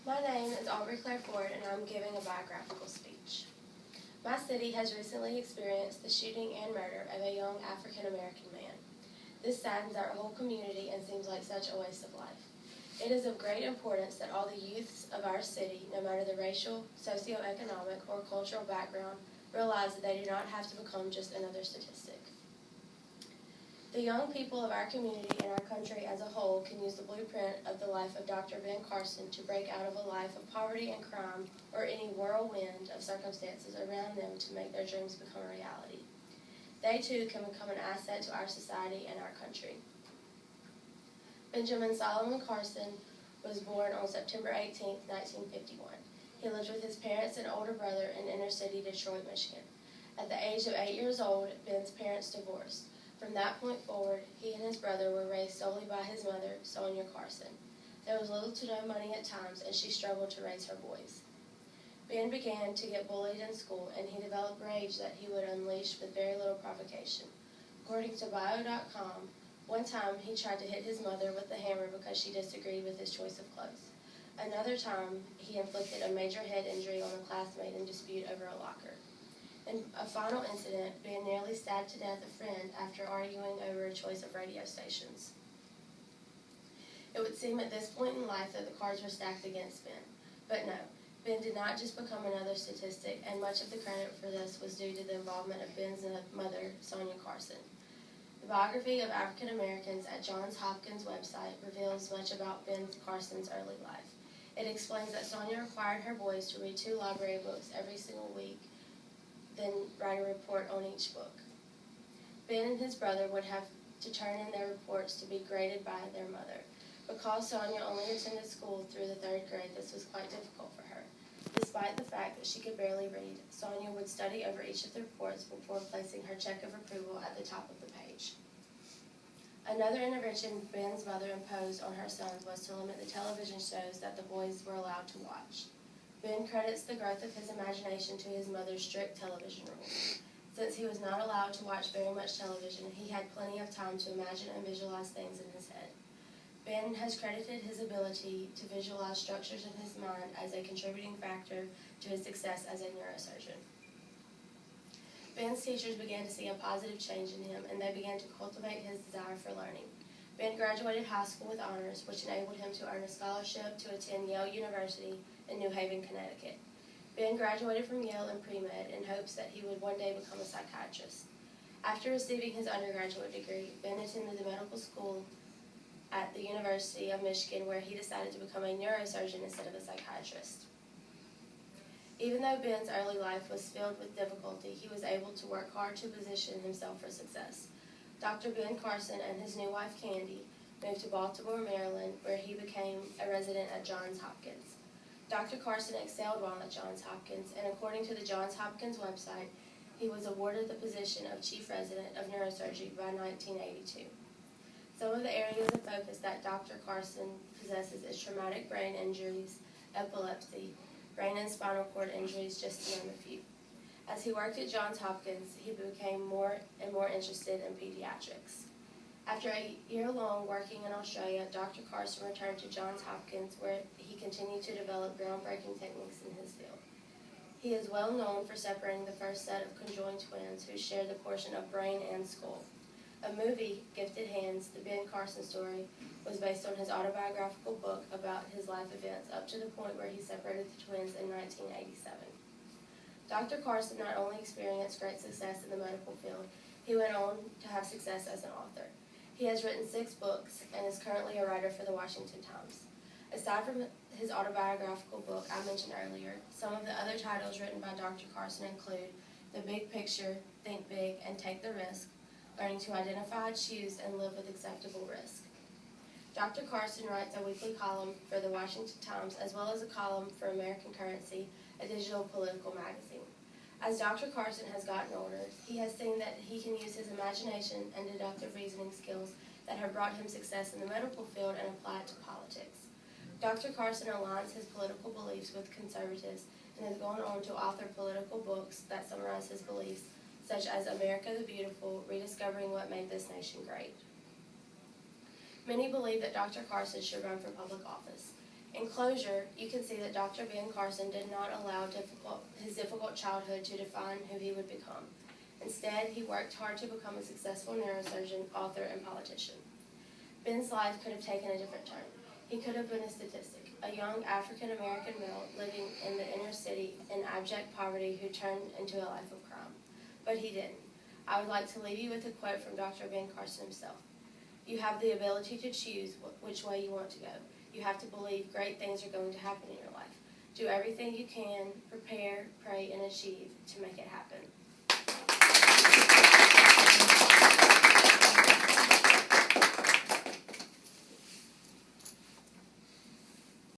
My name is Aubrey Claire Ford, and I'm giving a biographical speech. My city has recently experienced the shooting and murder of a young African-American man. This saddens our whole community and seems like such a waste of life. It is of great importance that all the youths of our city, no matter the racial, socioeconomic, or cultural background, realize that they do not have to become just another statistic. The young people of our community and our country as a whole can use the blueprint of the life of Dr. Ben Carson to break out of a life of poverty and crime or any whirlwind of circumstances around them to make their dreams become a reality. They too can become an asset to our society and our country. Benjamin Solomon Carson was born on September 18, 1951. He lived with his parents and older brother in inner-city Detroit, Michigan. At the age of 8 years old, Ben's parents divorced. From that point forward, he and his brother were raised solely by his mother, Sonia Carson. There was little to no money at times, and she struggled to raise her boys. Ben began to get bullied in school, and he developed rage that he would unleash with very little provocation. According to Bio.com, one time he tried to hit his mother with a hammer because she disagreed with his choice of clothes. Another time, he inflicted a major head injury on a classmate in dispute over a locker. In a final incident, Ben nearly stabbed to death a friend after arguing over a choice of radio stations. It would seem at this point in life that the cards were stacked against Ben. But no, Ben did not just become another statistic, and much of the credit for this was due to the involvement of Ben's mother, Sonia Carson. The biography of African Americans at Johns Hopkins website reveals much about Ben Carson's early life. It explains that Sonia required her boys to read 2 library books every single week, then write a report on each book. Ben and his brother would have to turn in their reports to be graded by their mother. Because Sonia only attended school through the 3rd grade, this was quite difficult for her. Despite the fact that she could barely read, Sonia would study over each of the reports before placing her check of approval at the top of the page. Another intervention Ben's mother imposed on her sons was to limit the television shows that the boys were allowed to watch. Ben credits the growth of his imagination to his mother's strict television rules. Since he was not allowed to watch very much television, he had plenty of time to imagine and visualize things in his head. Ben has credited his ability to visualize structures in his mind as a contributing factor to his success as a neurosurgeon. Ben's teachers began to see a positive change in him, and they began to cultivate his desire for learning. Ben graduated high school with honors, which enabled him to earn a scholarship to attend Yale University in New Haven, Connecticut. Ben graduated from Yale in pre-med in hopes that he would one day become a psychiatrist. After receiving his undergraduate degree, Ben attended the medical school at the University of Michigan, where he decided to become a neurosurgeon instead of a psychiatrist. Even though Ben's early life was filled with difficulty, he was able to work hard to position himself for success. Dr. Ben Carson and his new wife, Candy, moved to Baltimore, Maryland, where he became a resident at Johns Hopkins. Dr. Carson excelled while at Johns Hopkins, and according to the Johns Hopkins website, he was awarded the position of Chief Resident of Neurosurgery by 1982. Some of the areas of focus that Dr. Carson possesses is traumatic brain injuries, epilepsy, brain and spinal cord injuries, just to name a few. As he worked at Johns Hopkins, he became more and more interested in pediatrics. After a year-long working in Australia, Dr. Carson returned to Johns Hopkins, where he continued to develop groundbreaking techniques in his field. He is well known for separating the first set of conjoined twins who share the portion of brain and skull. A movie, Gifted Hands, the Ben Carson story, was based on his autobiographical book about his life events up to the point where he separated the twins in 1987. Dr. Carson not only experienced great success in the medical field, he went on to have success as an author. He has written 6 books and is currently a writer for the Washington Times. Aside from his autobiographical book I mentioned earlier, some of the other titles written by Dr. Carson include The Big Picture, Think Big, and Take the Risk, Learning to Identify, Choose, and Live with Acceptable Risk. Dr. Carson writes a weekly column for the Washington Times as well as a column for American Currency, a digital political magazine. As Dr. Carson has gotten older, he has seen that he can use his imagination and deductive reasoning skills that have brought him success in the medical field and apply it to politics. Dr. Carson aligns his political beliefs with conservatives and has gone on to author political books that summarize his beliefs, such as America the Beautiful, Rediscovering What Made This Nation Great. Many believe that Dr. Carson should run for public office. In closure, you can see that Dr. Ben Carson did not allow his difficult childhood to define who he would become. Instead, he worked hard to become a successful neurosurgeon, author, and politician. Ben's life could have taken a different turn. He could have been a statistic, a young African-American male living in the inner city in abject poverty who turned into a life of crime. But he didn't. I would like to leave you with a quote from Dr. Ben Carson himself. You have the ability to choose which way you want to go. You have to believe great things are going to happen in your life. Do everything you can, prepare, pray, and achieve to make it happen.